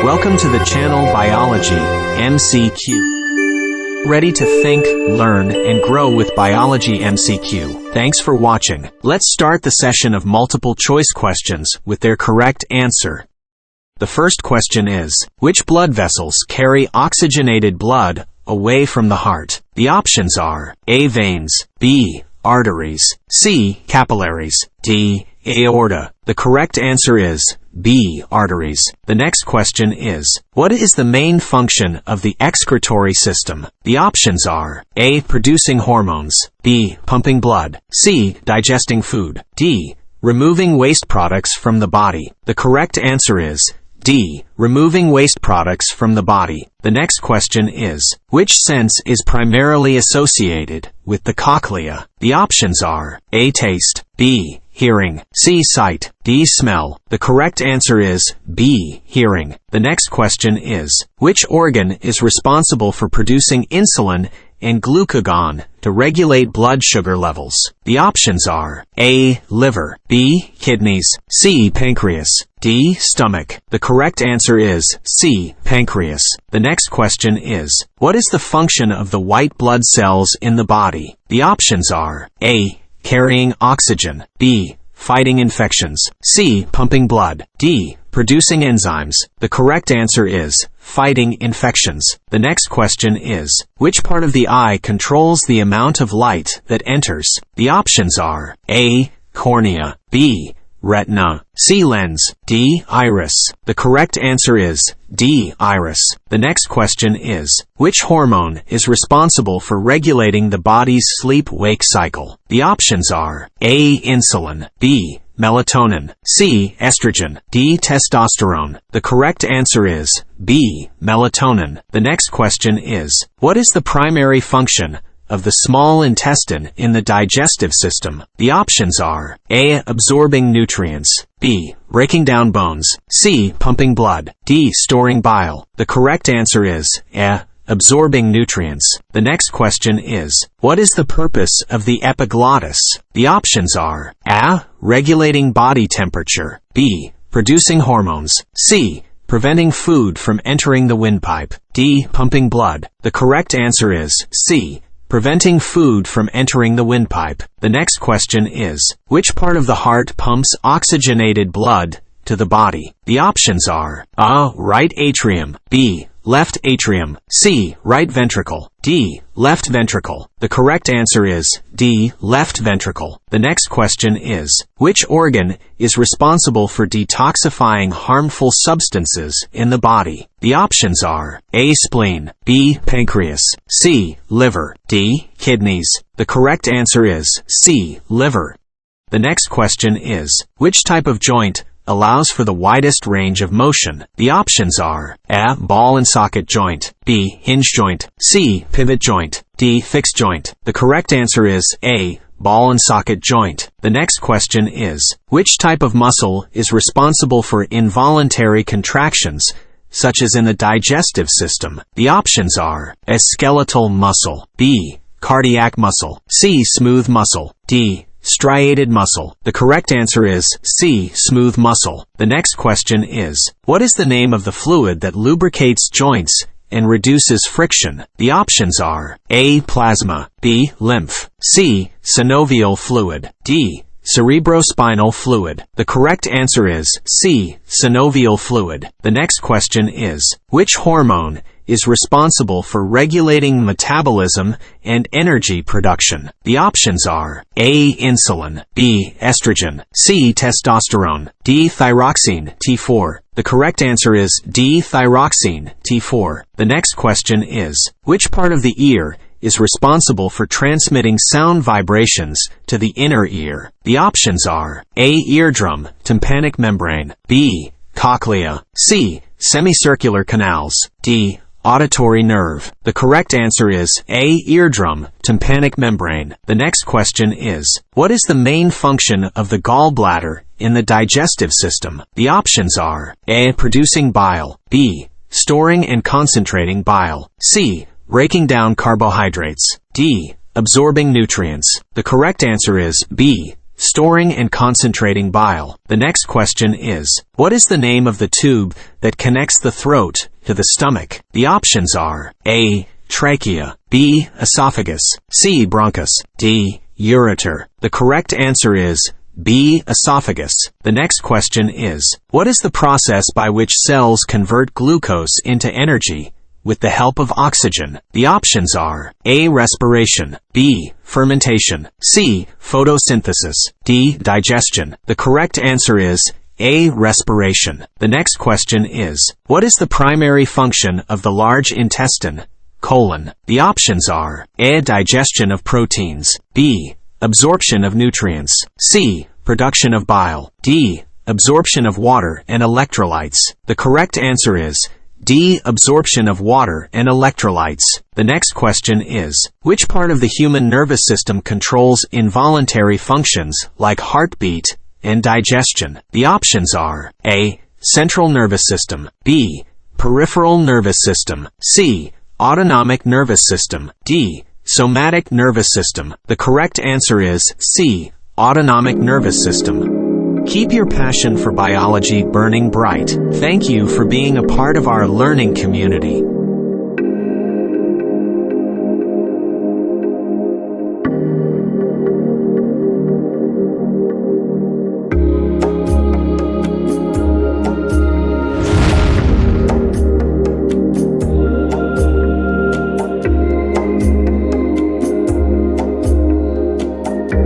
Welcome to the channel Biology, MCQ. Ready to think, learn, and grow with Biology MCQ. Thanks for watching. Let's start the session of multiple choice questions with their correct answer. The first question is, which blood vessels carry oxygenated blood away from the heart? The options are A. Veins, B. Arteries, C. Capillaries, D. Aorta. The correct answer is B. Arteries. The next question is, what is the main function of the excretory system? The options are A. Producing hormones, B. Pumping blood, C. Digesting food, D. Removing waste products from the body. The correct answer is D. Removing waste products from the body. The next question is, which sense is primarily associated with the cochlea? The options are A. Taste, B. Hearing, C. Sight, D. Smell. The correct answer is B. Hearing. The next question is, which organ is responsible for producing insulin and glucagon to regulate blood sugar levels? The options are A. Liver, B. Kidneys, C. Pancreas, D. Stomach. The correct answer is C. Pancreas. The next question is, what is the function of the white blood cells in the body? The options are A. Carrying oxygen, B. Fighting infections, C. Pumping blood, D. Producing enzymes. The correct answer is fighting infections. The next question is, which part of the eye controls the amount of light that enters? The options are A. Cornea, B. Retina, C. Lens, D. Iris. The correct answer is D. Iris. The next question is, which hormone is responsible for regulating the body's sleep-wake cycle? The options are A. Insulin, B. Melatonin, C. Estrogen, D. Testosterone. The correct answer is B. Melatonin. The next question is, what is the primary function of the small intestine in the digestive system? The options are A. Absorbing nutrients, B. Breaking down bones, C. Pumping blood, D. Storing bile. The correct answer is A. Absorbing nutrients. The next question is, what is the purpose of the epiglottis? The options are A. Regulating body temperature, B. Producing hormones, C. Preventing food from entering the windpipe, D. Pumping blood. The correct answer is C. Preventing food from entering the windpipe. The next question is, which part of the heart pumps oxygenated blood to the body? The options are A. Right atrium, B. Left atrium, C. Right ventricle, D. Left ventricle. The correct answer is D. Left ventricle. The next question is, which organ is responsible for detoxifying harmful substances in the body? The options are A. Spleen, B. Pancreas, C. Liver, D. Kidneys. The correct answer is C. Liver. The next question is, which type of joint allows for the widest range of motion? The options are A. Ball and socket joint, B. Hinge joint, C. Pivot joint, D. Fixed joint. The correct answer is A. Ball and socket joint. The next question is, which type of muscle is responsible for involuntary contractions, such as in the digestive system? The options are A. Skeletal muscle, B. Cardiac muscle, C. Smooth muscle, D. Striated muscle. The correct answer is C. Smooth muscle. The next question is, what is the name of the fluid that lubricates joints and reduces friction? The options are A. Plasma, B. Lymph, C. Synovial fluid, D. Cerebrospinal fluid. The correct answer is C. Synovial fluid. The next question is, which hormone is responsible for regulating metabolism and energy production? The options are A. Insulin, B. Estrogen, C. Testosterone, D. Thyroxine, T4. The correct answer is D. Thyroxine, T4. The next question is, which part of the ear is responsible for transmitting sound vibrations to the inner ear? The options are A. Eardrum, tympanic membrane, B. Cochlea, C. Semicircular canals, D. Auditory nerve. The correct answer is A. Eardrum, tympanic membrane. The next question is, what is the main function of the gallbladder in the digestive system? The options are A. Producing bile, B. Storing and concentrating bile, C. Breaking down carbohydrates, D. Absorbing nutrients. The correct answer is B. storing and concentrating bile. The next question is, what is the name of the tube that connects the throat to the stomach? The options are A. Trachea, B. Esophagus, C. Bronchus, D. Ureter. The correct answer is B. Esophagus. The next question is, what is the process by which cells convert glucose into energy with the help of oxygen? The options are A. Respiration, B. Fermentation, C. Photosynthesis, D. Digestion. The correct answer is A. Respiration. The next question is, what is the primary function of the large intestine, colon? The options are A. Digestion of proteins, B. Absorption of nutrients, C. Production of bile, D. Absorption of water and electrolytes. The correct answer is D. Absorption of water and electrolytes. The next question is, which part of the human nervous system controls involuntary functions like heartbeat and digestion? The options are A. Central nervous system, B. Peripheral nervous system, C. Autonomic nervous system, D. Somatic nervous system. The correct answer is C. Autonomic nervous system. Keep your passion for biology burning bright. Thank you for being a part of our learning community.